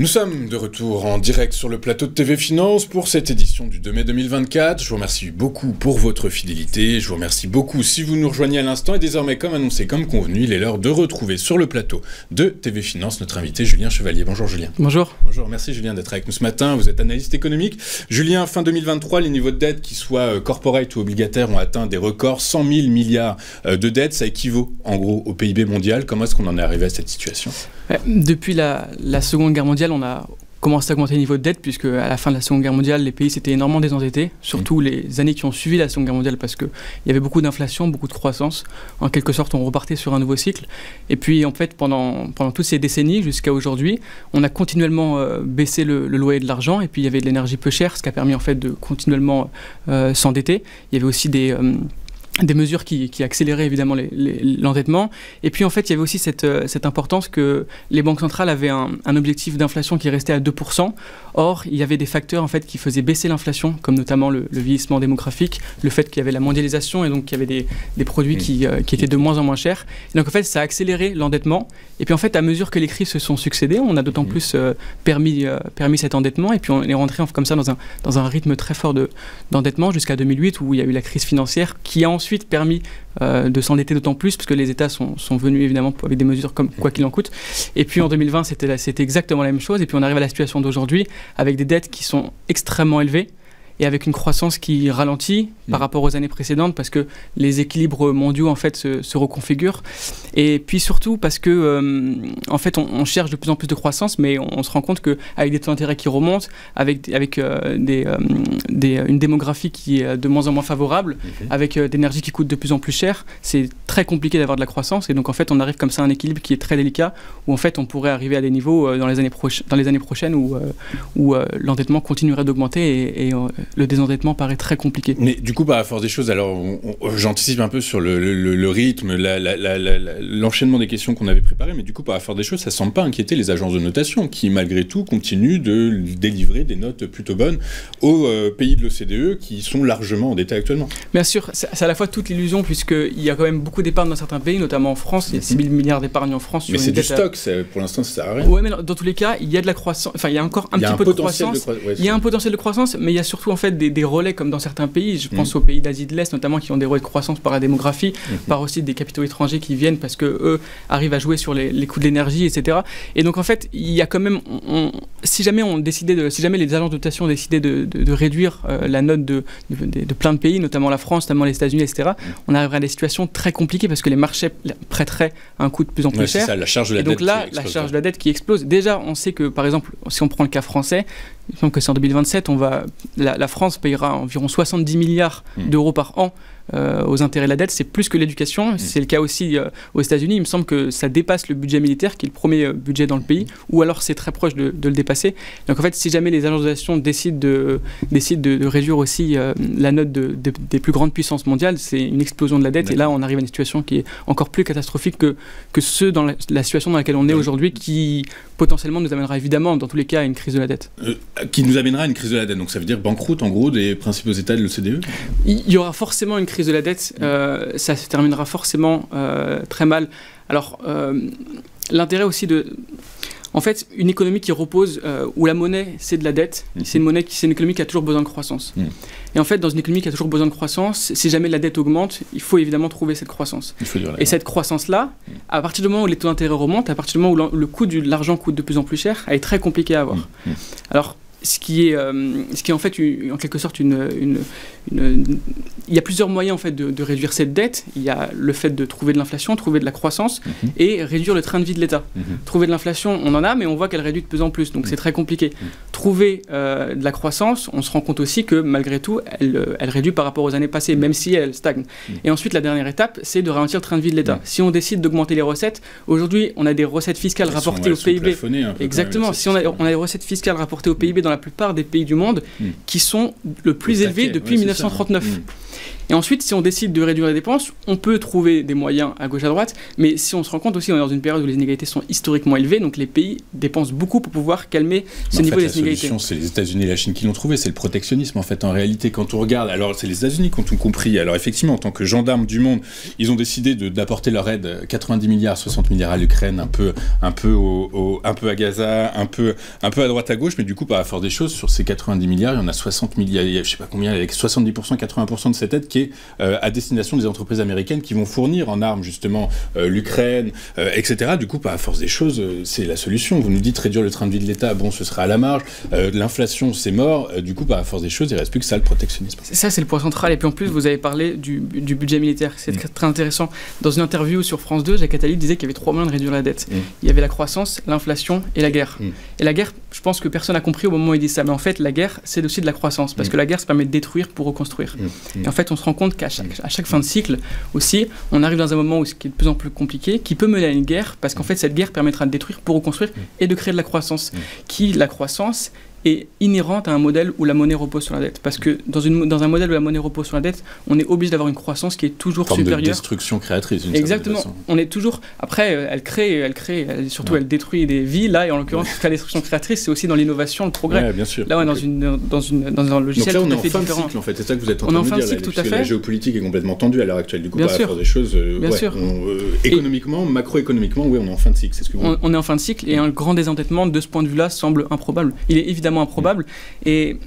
Nous sommes de retour en direct sur le plateau de TV Finance pour cette édition du 2 mai 2024. Je vous remercie beaucoup pour votre fidélité. Je vous remercie beaucoup si vous nous rejoignez à l'instant. Et désormais, comme annoncé, comme convenu, il est l'heure de retrouver sur le plateau de TV Finance notre invité Julien Chevalier. Bonjour Julien. Bonjour. Bonjour, merci Julien d'être avec nous ce matin. Vous êtes analyste économique. Julien, fin 2023, les niveaux de dette, qu'ils soient corporate ou obligataires, ont atteint des records. 100 000 milliards de dettes, ça équivaut en gros au PIB mondial. Comment est-ce qu'on en est arrivé à cette situation ? Depuis la Seconde Guerre mondiale, on a commencé à augmenter les niveaux de dette, puisque à la fin de la Seconde Guerre mondiale, les pays s'étaient énormément désendettés, surtout les années qui ont suivi la Seconde Guerre mondiale, parce qu'il y avait beaucoup d'inflation, beaucoup de croissance. En quelque sorte, on repartait sur un nouveau cycle. Et puis, en fait, pendant toutes ces décennies, jusqu'à aujourd'hui, on a continuellement baissé le loyer de l'argent, et puis il y avait de l'énergie peu chère, ce qui a permis en fait de continuellement s'endetter. Il y avait aussi des mesures qui accéléraient évidemment l'endettement. Et puis en fait, il y avait aussi cette importance que les banques centrales avaient un objectif d'inflation qui restait à 2%. Or, il y avait des facteurs en fait qui faisaient baisser l'inflation, comme notamment le vieillissement démographique, le fait qu'il y avait la mondialisation et donc qu'il y avait des produits qui étaient de moins en moins chers. Et donc en fait, ça a accéléré l'endettement. Et puis en fait, à mesure que les crises se sont succédées, on a d'autant plus permis cet endettement. Et puis on est rentré comme ça dans un rythme très fort d'endettement jusqu'à 2008, où il y a eu la crise financière qui a ensuite permis de s'endetter d'autant plus, parce que les États sont venus évidemment avec des mesures comme quoi qu'il en coûte. Et puis en 2020, c'était exactement la même chose. Et puis on arrive à la situation d'aujourd'hui avec des dettes qui sont extrêmement élevées et avec une croissance qui ralentit par rapport aux années précédentes, parce que les équilibres mondiaux en fait se reconfigurent. Et puis surtout parce que en fait on cherche de plus en plus de croissance, mais on se rend compte qu'avec des taux d'intérêt qui remontent, avec une démographie qui est de moins en moins favorable, avec d'énergie qui coûte de plus en plus cher, c'est très compliqué d'avoir de la croissance. Et donc en fait on arrive comme ça à un équilibre qui est très délicat, où en fait on pourrait arriver à des niveaux dans les années prochaines où l'endettement continuerait d'augmenter et le désendettement paraît très compliqué. Mais du coup, à force des choses, alors j'anticipe un peu sur le rythme, l'enchaînement des questions qu'on avait préparées, mais du coup, à force des choses, ça ne semble pas inquiéter les agences de notation qui, malgré tout, continuent de délivrer des notes plutôt bonnes aux pays de l'OCDE qui sont largement endettés actuellement. Bien sûr, c'est à la fois toute l'illusion, puisqu'il y a quand même beaucoup d'épargne dans certains pays, notamment en France. Il y a 6 000 milliards d'épargne en France. Mais c'est du stock, pour l'instant, ça ne sert à rien. Oui, mais dans tous les cas, il y a de la croissance. Enfin, il y a encore un petit peu de croissance. Il y a un potentiel de croissance, mais il y a surtout en fait des relais comme dans certains pays. Je pense aux pays d'Asie de l'Est notamment, qui ont des relais de croissance par la démographie, par aussi des capitaux étrangers qui viennent parce qu'eux arrivent à jouer sur les coûts de l'énergie, etc. Et donc en fait, il y a quand même, si jamais les agences de notation décidaient de réduire la note de plein de pays, notamment la France, notamment les États-Unis, etc., on arriverait à des situations très compliquées parce que les marchés prêteraient à un coût de plus en plus cher. Ça, la charge de la et donc dette là, la charge de la dette qui explose. Déjà, on sait que, par exemple, si on prend le cas français, il me semble que c'est en 2027, la France payera environ 70 milliards d'euros par an aux intérêts de la dette. C'est plus que l'éducation. C'est le cas aussi aux États-Unis. Il me semble que ça dépasse le budget militaire, qui est le premier budget dans le pays, ou alors c'est très proche de le dépasser. Donc en fait, si jamais les agences de notation décident de réduire aussi la note des plus grandes puissances mondiales, c'est une explosion de la dette. Et là, on arrive à une situation qui est encore plus catastrophique que dans la situation dans laquelle on est aujourd'hui, qui potentiellement nous amènera évidemment, dans tous les cas, à une crise de la dette. Qui nous amènera à une crise de la dette. Donc ça veut dire banqueroute, en gros, des principaux États de l'OCDE ? Il y aura forcément une crise de la dette. Ça se terminera forcément très mal. Alors, l'intérêt aussi en fait, une économie qui repose, où la monnaie, c'est de la dette, c'est une économie qui a toujours besoin de croissance. Et en fait, dans une économie qui a toujours besoin de croissance, si jamais la dette augmente, il faut évidemment trouver cette croissance. Et cette croissance-là, à partir du moment où les taux d'intérêt remontent, à partir du moment où le coût de l'argent coûte de plus en plus cher, elle est très compliquée à avoir. Alors, ce qui est en fait en quelque sorte il y a plusieurs moyens en fait de réduire cette dette. Il y a le fait de trouver de l'inflation, trouver de la croissance et réduire le train de vie de l'État. Trouver de l'inflation, on en a, mais on voit qu'elle réduit de plus en plus, donc c'est très compliqué. Trouver de la croissance, on se rend compte aussi que malgré tout, elle réduit par rapport aux années passées, même si elle stagne. Et ensuite, la dernière étape, c'est de ralentir le train de vie de l'État. Si on décide d'augmenter les recettes, aujourd'hui, on a des recettes fiscales rapportées au PIB. Exactement. Si on a des recettes fiscales rapportées au PIB dans la plupart des pays du monde qui sont le plus élevés depuis 1939. Et ensuite, si on décide de réduire les dépenses, on peut trouver des moyens à gauche à droite, mais si on se rend compte aussi, on est dans une période où les inégalités sont historiquement élevées, donc les pays dépensent beaucoup pour pouvoir calmer ce niveau des inégalités. La solution, c'est les États-Unis et la Chine qui l'ont trouvé, c'est le protectionnisme en fait. En réalité, quand on regarde, alors c'est les États-Unis qui ont tout compris. Alors effectivement, en tant que gendarmes du monde, ils ont décidé d'apporter leur aide, 90 milliards, 60 milliards à l'Ukraine, un peu à Gaza, un peu à droite à gauche, mais du coup, par la force des choses, sur ces 90 milliards, il y en a 60 milliards, je sais pas combien, avec 70%, 80% de cette aide qui est à destination des entreprises américaines qui vont fournir en armes justement l'Ukraine, etc. Du coup, par la force des choses, c'est la solution. Vous nous dites réduire le train de vie de l'État, bon, ce sera à la marge. L'inflation, c'est mort. Du coup, par la force des choses, il ne reste plus que ça, le protectionnisme. Ça, c'est le point central. Et puis en plus, vous avez parlé du budget militaire. C'est très intéressant. Dans une interview sur France 2, Jacques Attali disait qu'il y avait 3 moyens de réduire la dette. Il y avait la croissance, l'inflation et la guerre. Et la guerre, je pense que personne n'a compris au moment où il dit ça. Mais en fait, la guerre, c'est aussi de la croissance. Parce que la guerre, ça permet de détruire pour reconstruire. Et en fait, on se rend compte qu'à chaque fin de cycle aussi, on arrive dans un moment où ce qui est de plus en plus compliqué, qui peut mener à une guerre, parce qu'en fait, cette guerre permettra de détruire pour reconstruire et de créer de la croissance. La croissance est inhérente à un modèle où la monnaie repose sur la dette. Parce que dans un modèle où la monnaie repose sur la dette, on est obligé d'avoir une croissance qui est toujours supérieure. Une destruction créatrice. Exactement. On est toujours... Après, elle crée, surtout elle détruit des vies. Là, et en l'occurrence, la destruction créatrice, c'est aussi dans l'innovation, le progrès. Ouais, bien sûr. Là, on est dans un logiciel tout à fait différent. Donc là, on est en fin de cycle, en fait. C'est ça que vous êtes en train de dire. Cycle, tout à fait. La géopolitique est complètement tendue à l'heure actuelle. Du coup, bien par sûr. la force des choses, économiquement, macroéconomiquement, oui, on est en fin de cycle. C'est ce que on est en fin de cycle, et un grand désendettement, de ce point de vue-là, semble improbable. Il est évidemment improbable. Et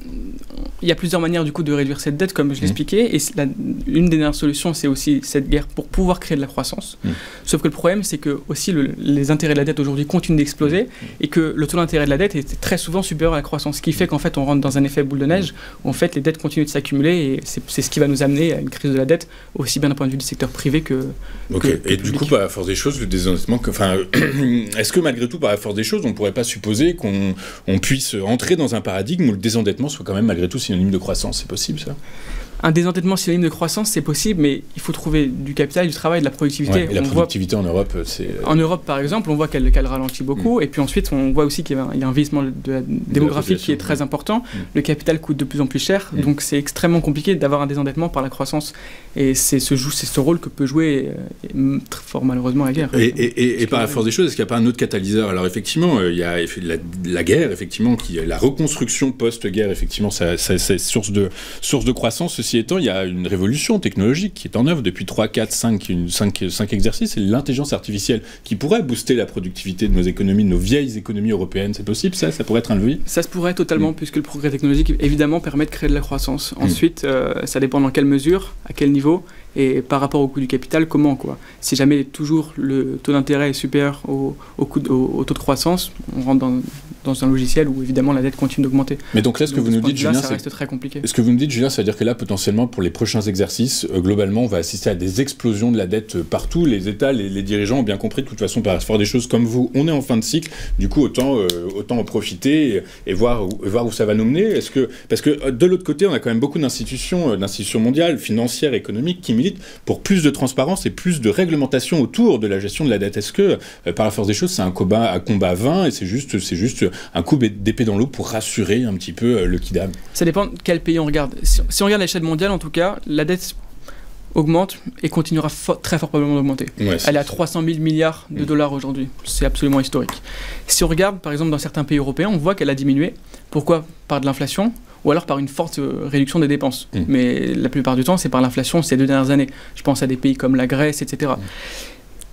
il y a plusieurs manières du coup de réduire cette dette, comme je l'expliquais, et une des dernières solutions, c'est aussi cette guerre pour pouvoir créer de la croissance. Sauf que le problème, c'est que aussi les intérêts de la dette aujourd'hui continuent d'exploser, et que le taux d'intérêt de la dette est très souvent supérieur à la croissance, ce qui fait qu'en fait on rentre dans un effet boule de neige, où en fait les dettes continuent de s'accumuler, et c'est ce qui va nous amener à une crise de la dette, aussi bien d'un point de vue du secteur privé que et du coup, par la force des choses, le désendettement, est-ce que malgré tout, par la force des choses, on ne pourrait pas supposer qu'on puisse entrer dans un paradigme où le désendettement soit quand même malgré tout synonyme de croissance? C'est possible, ça? Un désendettement synonyme de croissance, c'est possible, mais il faut trouver du capital, du travail, de la productivité. Et la productivité en Europe, c'est... En Europe, par exemple, on voit qu'elle ralentit beaucoup, et puis ensuite, on voit aussi qu'il y a un vieillissement démographique qui est très important. Le capital coûte de plus en plus cher, donc c'est extrêmement compliqué d'avoir un désendettement par la croissance. Et c'est ce rôle que peut jouer très fort malheureusement la guerre. Et par la force des choses, est-ce qu'il n'y a pas un autre catalyseur? Alors effectivement, il y a la guerre, effectivement, la reconstruction post-guerre, effectivement, c'est source de croissance. Ceci étant, il y a une révolution technologique qui est en œuvre depuis 3, 4, 5 exercices, c'est l'intelligence artificielle qui pourrait booster la productivité de nos économies, de nos vieilles économies européennes. C'est possible, ça pourrait être un levier? Ça se pourrait totalement, puisque le progrès technologique, évidemment, permet de créer de la croissance. Ensuite, ça dépend dans quelle mesure, à quel niveau, et par rapport au coût du capital, comment, quoi. Si jamais toujours le taux d'intérêt est supérieur au taux de croissance, on rentre dans un logiciel où évidemment la dette continue d'augmenter. Mais donc là, ce que vous nous dites, Julien, ça reste très compliqué. Ce que vous nous dites, Julien, ça veut dire que là, potentiellement, pour les prochains exercices, globalement, on va assister à des explosions de la dette partout. Les États, les dirigeants ont bien compris de toute façon, par faire des choses comme vous, on est en fin de cycle. Du coup, autant en profiter et voir où ça va nous mener. Parce que de l'autre côté, on a quand même beaucoup d'institutions mondiales, financières, économiques, qui militent pour plus de transparence et plus de réglementation autour de la gestion de la dette. Est-ce que, par la force des choses, c'est un combat vain et c'est juste un coup d'épée dans l'eau pour rassurer un petit peu le kidam? Ça dépend de quel pays on regarde. Si on regarde l'échelle mondiale, en tout cas, la dette augmente et continuera très fort probablement d'augmenter. Ouais, elle est à 300 000 milliards de dollars aujourd'hui. C'est absolument historique. Si on regarde, par exemple, dans certains pays européens, on voit qu'elle a diminué. Pourquoi? Par de l'inflation ou alors par une forte réduction des dépenses. Mais la plupart du temps, c'est par l'inflation ces 2 dernières années. Je pense à des pays comme la Grèce, etc.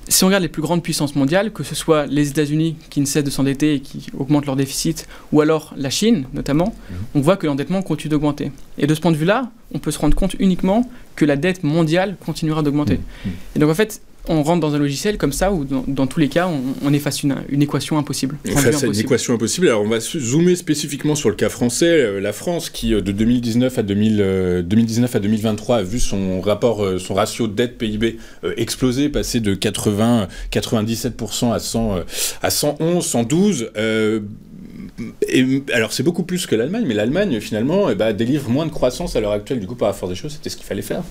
Si on regarde les plus grandes puissances mondiales, que ce soit les États-Unis qui ne cessent de s'endetter et qui augmentent leur déficit, ou alors la Chine notamment, on voit que l'endettement continue d'augmenter. Et de ce point de vue-là, on peut se rendre compte uniquement que la dette mondiale continuera d'augmenter. Et donc en fait, on rentre dans un logiciel comme ça où dans tous les cas on est face à une équation impossible. Face à une équation impossible. Alors on va zoomer spécifiquement sur le cas français. La France qui de 2019 à 2023 a vu son ratio dette PIB exploser, passer de 97% à 111, 112. alors c'est beaucoup plus que l'Allemagne, mais l'Allemagne finalement délivre moins de croissance à l'heure actuelle. Du coup, par la force des choses, c'était ce qu'il fallait faire.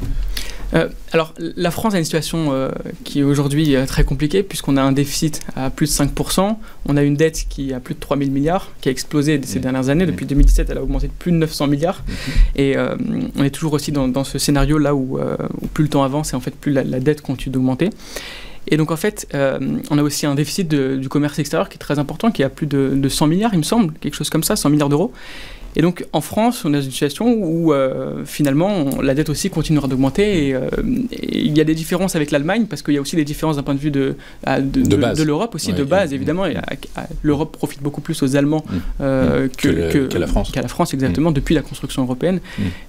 Alors la France a une situation qui est aujourd'hui très compliquée, puisqu'on a un déficit à plus de 5%, on a une dette qui est à plus de 3 000 milliards, qui a explosé ces dernières années. Depuis 2017, elle a augmenté de plus de 900 milliards. Et on est toujours aussi dans ce scénario-là où plus le temps avance et en fait plus la dette continue d'augmenter. Et donc en fait, on a aussi un déficit du commerce extérieur qui est très important, qui est à plus de 100 milliards, il me semble, quelque chose comme ça, 100 milliards d'euros. Et donc en France, on est dans une situation où finalement la dette aussi continuera d'augmenter. Et il y a des différences avec l'Allemagne, parce qu'il y a aussi des différences d'un point de vue de l'Europe aussi, de base évidemment. Et l'Europe profite beaucoup plus aux Allemands qu'à la France. Qu'à la France, exactement, depuis la construction européenne.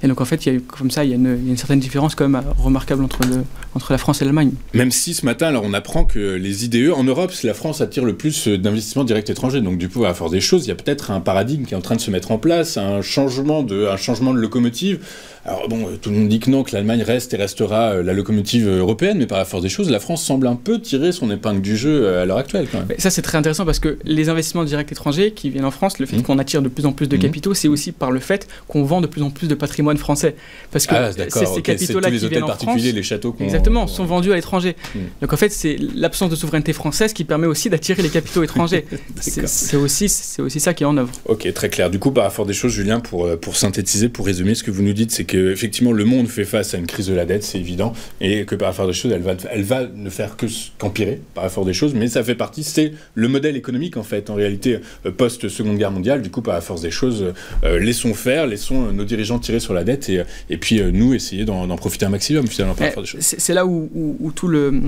Et donc en fait, il y a une certaine différence quand même remarquable entre la France et l'Allemagne. Même si ce matin, alors on apprend que les IDE en Europe, la France attire le plus d'investissements directs étrangers. Donc du coup, à force des choses, il y a peut-être un paradigme qui est en train de se mettre en place. Un changement de locomotive. Alors bon, tout le monde dit que non, que l'Allemagne reste et restera la locomotive européenne, mais par la force des choses, la France semble un peu tirer son épingle du jeu à l'heure actuelle quand même. Ça c'est très intéressant parce que les investissements directs étrangers qui viennent en France, le fait qu'on attire de plus en plus de capitaux, c'est aussi par le fait qu'on vend de plus en plus de patrimoine français. Parce que ces capitaux-là qui viennent en France, les châteaux exactement, sont vendus à l'étranger. Donc en fait, c'est l'absence de souveraineté française qui permet aussi d'attirer les capitaux étrangers. c'est aussi ça qui est en œuvre. Ok, très clair. Du coup, par la force des choses, Julien, pour synthétiser, pour résumer, ce que vous nous dites, c'est que effectivement le monde fait face à une crise de la dette, c'est évident, et que par la force des choses, elle va ne faire qu'empirer par la force des choses, mais ça fait partie, c'est le modèle économique en fait, en réalité, post-Seconde Guerre mondiale. Du coup, par la force des choses, laissons faire, laissons nos dirigeants tirer sur la dette, et puis nous essayer d'en profiter un maximum finalement par la force des choses. C'est là où tout le...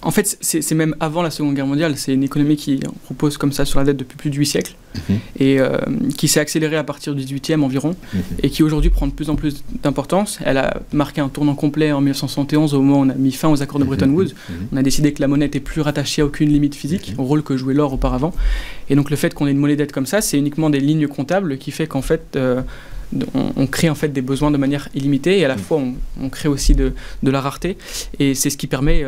En fait, c'est même avant la Seconde Guerre mondiale, c'est une économie qui repose comme ça sur la dette depuis plus de 8 siècles, et qui s'est accélérée à partir du 18e environ, et qui aujourd'hui prend de plus en plus d'importance. Elle a marqué un tournant complet en 1971 au moment où on a mis fin aux accords de Bretton Woods. On a décidé que la monnaie n'était plus rattachée à aucune limite physique, au rôle que jouait l'or auparavant. Et donc le fait qu'on ait une monnaie dette comme ça, c'est uniquement des lignes comptables qui fait qu'en fait... on crée en fait des besoins de manière illimitée et à la fois on crée aussi de la rareté, et c'est ce qui permet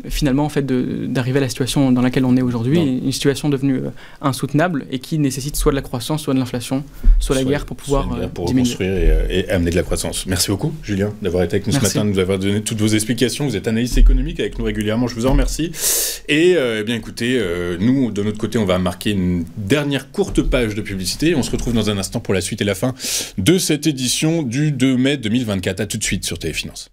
finalement en fait d'arriver à la situation dans laquelle on est aujourd'hui, une situation devenue insoutenable et qui nécessite soit de la croissance, soit de l'inflation, soit la guerre pour pouvoir reconstruire et amener de la croissance. Merci beaucoup Julien d'avoir été avec nous ce matin, de nous avoir donné toutes vos explications. Vous êtes analyste économique avec nous régulièrement, je vous en remercie. Et bien écoutez, nous de notre côté on va marquer une dernière courte page de publicité. On se retrouve dans un instant pour la suite et la fin de cette édition du 2 mai 2024. À tout de suite sur Téléfinance.